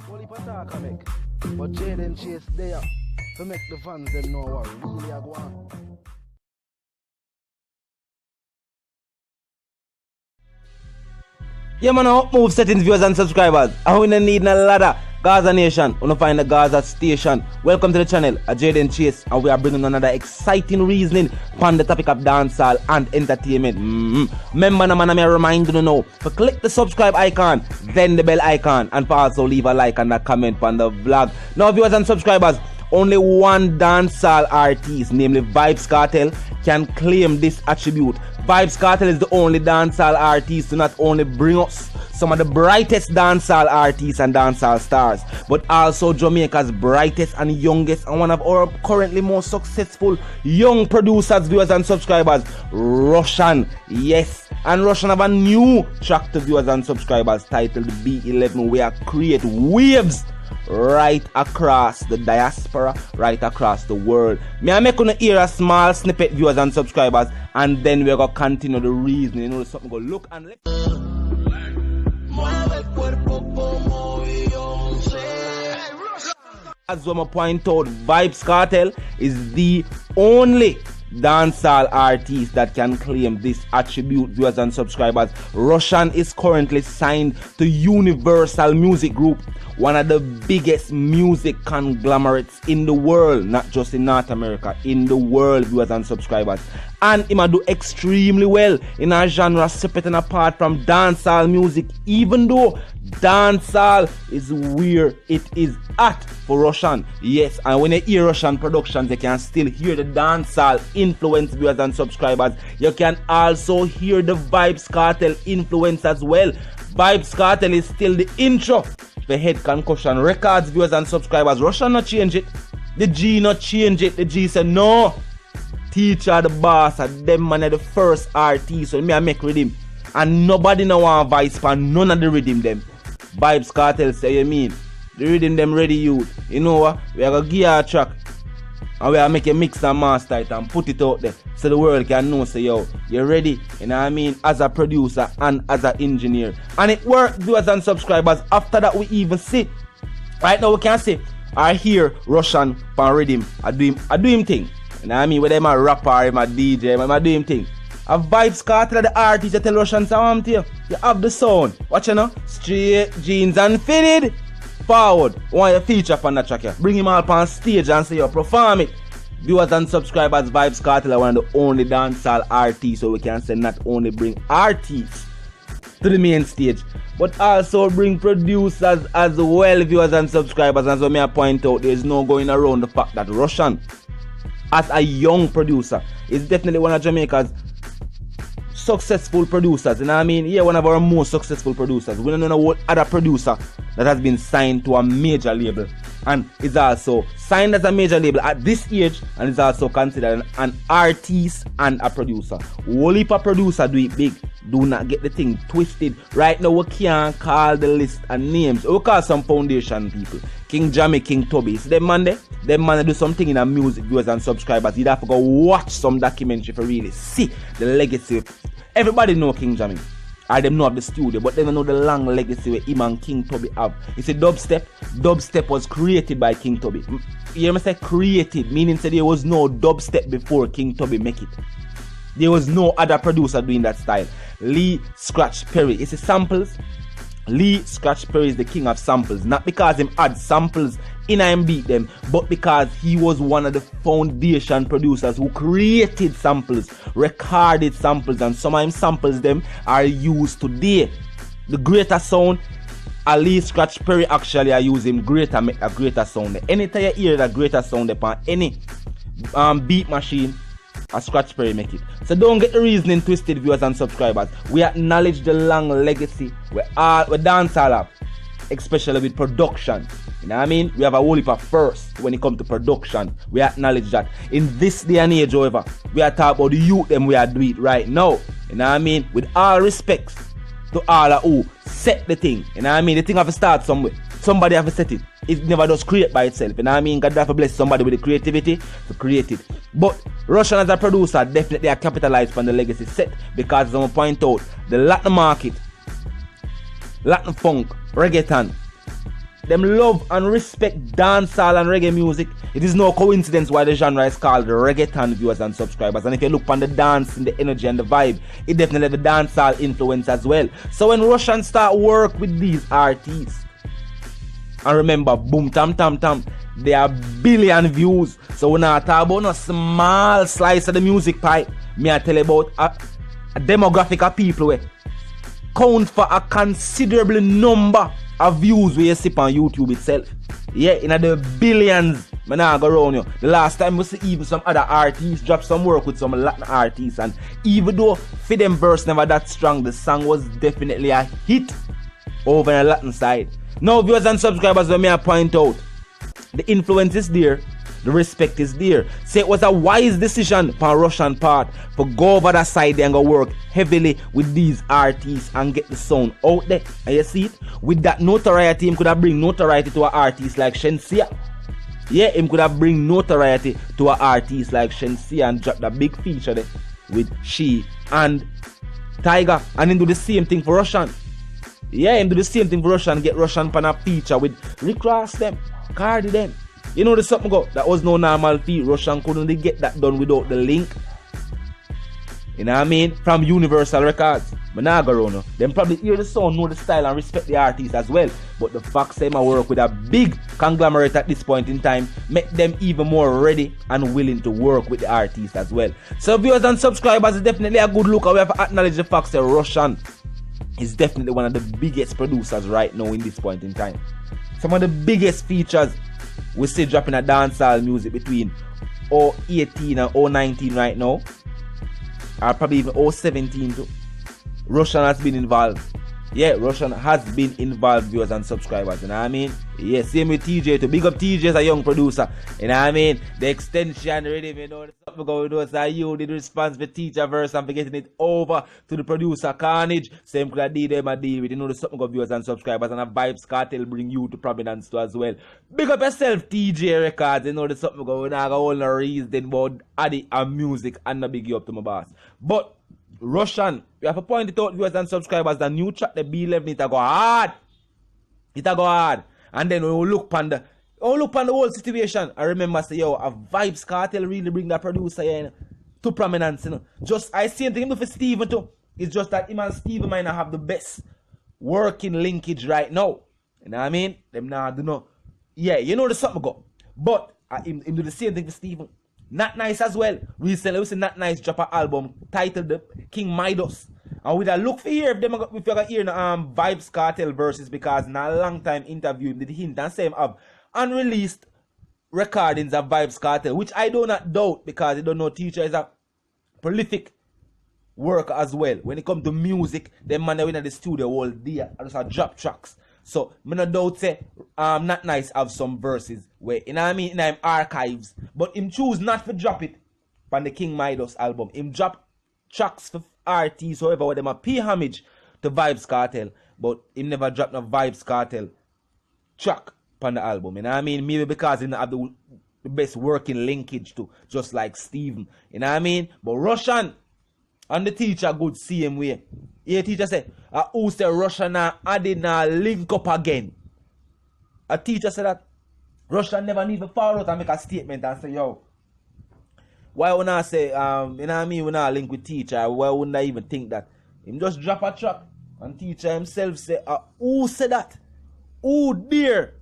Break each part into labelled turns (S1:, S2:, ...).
S1: Only attack I make. But Jaden Chase there to make the fans them know what really I go on.
S2: Yeah man, up move settings, viewers and subscribers. I we need a ladder. Gaza Nation, wanna find the Gaza station. Welcome to the channel, Jaden Chase, and we are bringing another exciting reasoning on the topic of dancehall and entertainment. Remember, man, I remind you now, to click the subscribe icon, then the bell icon, and also leave a like and a comment on the vlog. Now, viewers and subscribers, only one dancehall artist, namely Vybz Kartel, can claim this attribute. Vybz Kartel is the only dancehall artist to not only bring us some of the brightest dancehall artists and dancehall stars, but also Jamaica's brightest and youngest and one of our currently most successful young producers, viewers and subscribers, Rvssian. Yes, and Rvssian have a new track to viewers and subscribers titled B11, where create waves right across the diaspora, right across the world. May I make you hear a small snippet, viewers and subscribers, and then we're going to continue the reasoning. You know, something go look and let. As I point out, Vybz Kartel is the only dancehall artist that can claim this attribute, viewers and subscribers. Rvssian is currently signed to Universal Music Group, one of the biggest music conglomerates in the world, not just in North America, in the world, viewers and subscribers. And he might do extremely well in a genre separate and apart from dancehall music, even though dancehall is where it is at for Rvssian. Yes, and when you hear Rvssian productions, you can still hear the dancehall influence, viewers and subscribers. You can also hear the Vybz Kartel influence as well. Vybz Kartel is still the intro for Head Concussion Records, viewers and subscribers. Rvssian not change it. The G not change it. The G said no. Teacher, the boss, and them man are the first artist, so me I make rhythm. And nobody no want vice pan none of the rhythm them. Vybz Kartel say, you mean the rhythm them ready, youth. You know what? We are gonna give you a track and we are make a mix and master it and put it out there so the world can know, say, yo, you're ready, you know what I mean, as a producer and as an engineer. And it worked, viewers and subscribers. After that, we even see right now we can say I hear Rvssian pan rhythm, I do him thing. You know what I mean? Whether I'm a rapper, I'm a DJ, I'm a do him thing. A Vybz Kartel, the artist, you tell Rvssian sound to you. You have the sound. Watch you know. Straight jeans and fitted. Forward. Want you feature on that track here. Bring him up on stage and say you perform it. Viewers and subscribers, Vybz Kartel are one of the only dancehall artists, so we can say not only bring artists to the main stage, but also bring producers as well, viewers and subscribers. And so may I point out, there's no going around the fact that Rvssian, as a young producer, is definitely one of Jamaica's successful producers. You know what I mean? Yeah, one of our most successful producers. We don't know what other producer that has been signed to a major label and is also signed as a major label at this age and is also considered an artist and a producer. Whole heap of producer do it big. Do not get the thing twisted. Right now we can't call the list and names. We call some foundation people. King Jammy, King Toby. See them man there? Them man do something in a music, viewers and subscribers. You'd have to go watch some documentary for really see the legacy. Everybody know King Jammy. I them know of the studio, but they don't know the long legacy where him and King Toby have. It's a dubstep. Dubstep was created by King Toby. You hear me say created, meaning say there was no dubstep before King Toby make it. There was no other producer doing that style. Lee Scratch Perry. It's a samples. Lee Scratch Perry is the king of samples. Not because him add samples in and beat them, but because he was one of the foundation producers who created samples, recorded samples, and some of him samples them are used today. The greater sound, Lee Scratch Perry actually are using greater, make a greater sound. Anytime you hear that greater sound upon any beat machine, a Scratch Perry make it. So don't get the reasoning twisted, viewers and subscribers. We acknowledge the long legacy we dancehall have, especially with production. You know what I mean? We have a whole heap of first when it comes to production. We acknowledge that. In this day and age, however, we are talking about the youth them we are doing it right now. You know what I mean? With all respects to all who set the thing. You know what I mean? The thing have to start somewhere. Somebody have to set it. It never does create by itself. You know what I mean? God have to bless somebody with the creativity to create it. But Rvssian as a producer definitely are capitalized on the legacy set, because as I'm going to point out, the Latin market, Latin funk, reggaeton, them love and respect dancehall and reggae music. It is no coincidence why the genre is called reggaeton, viewers and subscribers. And if you look on the dance and the energy and the vibe, it definitely have a dancehall influence as well. So when Rvssian start work with these artists, and remember, boom tam tam tam, there are billion views. So we're not talking about a small slice of the music pie. Me I tell you about a demographic of people where count for a considerable number of views where you see on YouTube itself. Yeah, in the billions. Man, I go around you. The last time we see even some other artists drop some work with some Latin artists, and even though for them verse never that strong, the song was definitely a hit over on the Latin side. Now, viewers and subscribers, let me point out, the influence is there, the respect is there. Say it was a wise decision for Rvssian part for go over that side there and go work heavily with these artists and get the sound out there. And you see it? With that notoriety, him could have bring notoriety to an artist like Shensia. Yeah, him could have bring notoriety to an artist like Shensia and drop that big feature there with she and Tiger, and then do the same thing for Rvssian. Yeah, him do the same thing for Rvssian, get Rvssian pan a feature with Rick Ross them, Cardi them. You know the something go, that was no normal feat. Rvssian couldn't get that done without the link. You know what I mean? From Universal Records. But now go around. Them probably hear the sound, know the style and respect the artist as well. But the fact them I work with a big conglomerate at this point in time make them even more ready and willing to work with the artist as well. So viewers and subscribers, it's definitely a good look. We have to acknowledge the fact that Rvssian is definitely one of the biggest producers right now in this point in time. Some of the biggest features we see dropping a dancehall music between 018 and 019 right now, or probably even 017 too. Rvssian has been involved. Yeah, Rvssian has been involved, viewers and subscribers, you know what I mean? Yeah, same with TJ too. Big up TJ as a young producer, you know what I mean? The extension ready, you know, something going on. So you did response for teacher verse and for getting it over to the producer Carnage. Same could I did them a deal with, you know, the something of viewers and subscribers, and a Vybz Kartel bring you to prominence too as well. Big up yourself, TJ Records, you know the something going on. I got all the reason about Addy and music and not big you up to my boss. But Rvssian, we have to point it out, viewers and subscribers, the new track, the B11, it a go hard. It a go hard. And then we will look on the whole situation. I remember say, yo, a Vybz Kartel really bring that producer here, you know, to prominence, you know. Just I see him for Steven too. It's just that him and Steven might not have the best working linkage right now. You know what I mean? Them now do know. Yeah, you know the something go. But him do the same thing for Steven. Not Nice as well. Recently we see Not Nice drop an album titled the King Midas. And with a look for here, if you got hear Vybz Kartel verses, because in a long time interview did hint and say him have unreleased recordings of Vybz Kartel, which I do not doubt, because you don't know teacher is a prolific worker as well. When it comes to music, them man in the studio all day and just drop tracks. So, I no doubt say, Not Nice have some verses where, you know what I mean, in him archives. But him choose not to drop it on the King Midas album. Him drop tracks for artists, however, where them a pay homage to Vybz Kartel. But him never drop no Vybz Kartel track on the album. You know what I mean? Maybe because he don't have the best working linkage to, just like Steven. You know what I mean? But Rvssian and the teacher good same way. Yeah, teacher said, who said Rvssian and link up again? A teacher said that Rvssian never need to fall out and make a statement and say, yo, why would I say, you know what I mean, when I link with teacher, why wouldn't I even think that? Him just drop a track and teacher himself say, who said that? Who dare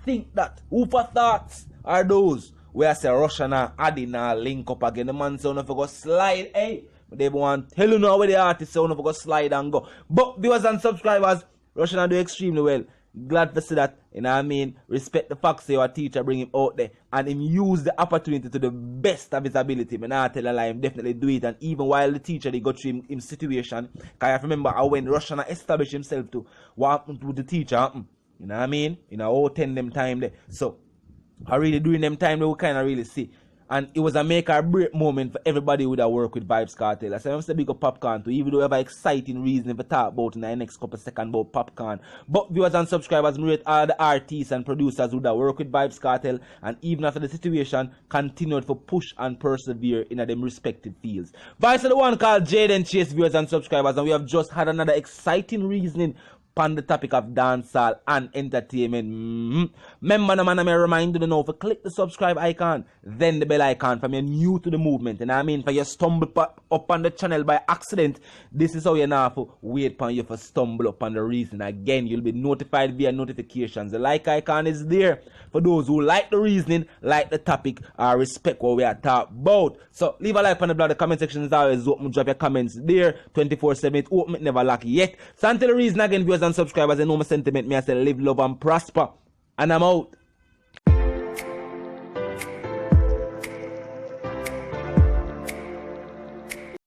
S2: think that? Who for thoughts are those where I say Rvssian and link up again? The man say, if you go slide, hey. They want tell you now where the artist so go slide and go. But viewers and subscribers, Rvssian do extremely well. Glad to see that, you know what I mean? Respect the fact that your teacher bring him out there and him use the opportunity to the best of his ability. But now I tell a lie, him definitely do it. And even while the teacher they go through him situation, because I remember how when Rvssian established himself to what happened to the teacher happened. You know what I mean? You know, all 10 them time there. So I really during them time they will kind of really see. And it was a make or break moment for everybody who would work with Vybz Kartel. I said, I'm still big up Popcorn too, even though we have an exciting reason to talk about in the next couple of seconds about Popcorn. But viewers and subscribers, we rate all the artists and producers who would work with Vybz Kartel, and even after the situation, continued to push and persevere in them respective fields. Vybz is the one called Jaden Chase, viewers and subscribers, and we have just had another exciting reasoning on the topic of dancehall and entertainment. Remember, no man, I may remind you to know, click the subscribe icon, then the bell icon from you're new to the movement. And I mean, for you stumble up on the channel by accident, this is how you know to wait for you for stumble up on the reason. Again, you'll be notified via notifications. The like icon is there for those who like the reasoning, like the topic, or respect what we are talking about. So leave a like on the blog. The comment section is always open. Drop your comments there 24/7. It's open, it never lock yet. So until the reason again, viewers and subscribers, I know my sentiment. Me I say live, love, and prosper. And I'm out.